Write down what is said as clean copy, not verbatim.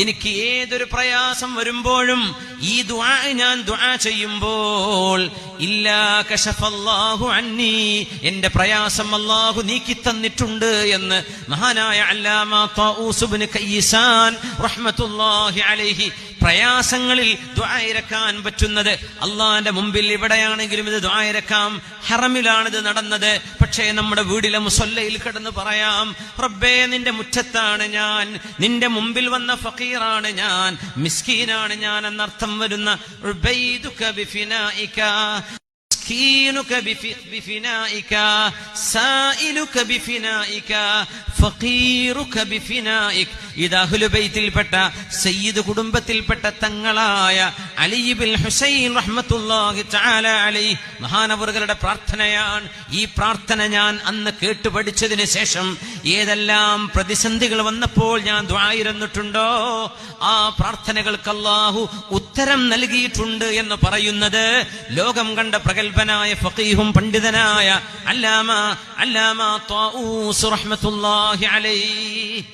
എനിക്ക് ഏതൊരു പ്രയാസം വരുമ്പോഴും ഈ ദുആ ഞാൻ ദുആ ചെയ്യുമ്പോൾ ഇല്ലാ കശഫല്ലാഹു അന്നി, എന്റെ പ്രയാസം അല്ലാഹു നീക്കി തന്നിട്ടുണ്ട് എന്ന് മഹാനായ അല്ലാമ ത്വാഊസ് ഇബ്നു കയ്യിസാൻ റഹ്മത്തുള്ളാഹി അലൈഹി. പ്രയാസങ്ങളിൽ ദുആ ഇറക്കാൻ പറ്റുന്നത് അള്ളാന്റെ മുമ്പിൽ എവിടെയാണെങ്കിലും ഇത് ദുആ ഇറക്കാം. ഹറമിലാണിത് നടന്നത്. പക്ഷേ നമ്മുടെ വീടിലെ മുസല്ലയിൽ കിടന്ന് പറയാം, റബ്ബേ നിന്റെ മുറ്റത്താണ് ഞാൻ, നിന്റെ മുമ്പിൽ വന്ന ഫഖീറാണ് ഞാൻ, മിസ്കീനാണ് ഞാൻ എന്നർത്ഥം വരുന്ന ഉബൈദുക ബിഫിനാഇക, മിസ്കീനുക ബിഫിനാഇക, സായിലുക ബിഫിനാഇക, ഫഖീറുക ബിഫിനാഇക. ഇത് അഹ്ലു ബൈത്തിൽപ്പെട്ട സയ്യിദ് കുടുംബത്തിൽപ്പെട്ട തങ്ങളായ അലി ഇബ്നുൽ ഹുസൈൻ റഹ്മത്തുള്ളാഹി തആല അലൈഹി മഹാനവറുകളുടെ പ്രാർത്ഥനയാണ്. ഈ പ്രാർത്ഥന ഞാൻ അന്ന് കേട്ടു പഠിച്ചതിന് ശേഷം ഏതെല്ലാം പ്രതിസന്ധികൾ വന്നപ്പോൾ ഞാൻ ദുആയിരുന്നിട്ടുണ്ടോ ആ പ്രാർത്ഥനകൾക്ക് അല്ലാഹു ഉത്തരം നൽകിയിട്ടുണ്ട് എന്ന് പറയുന്നത് ലോകം കണ്ട പ്രഗൽഭനായ ഫഖീഹും പണ്ഡിതനായ അല്ലാമ ത്വാഊസ് റഹ്മത്തുള്ളാഹി അലൈഹി.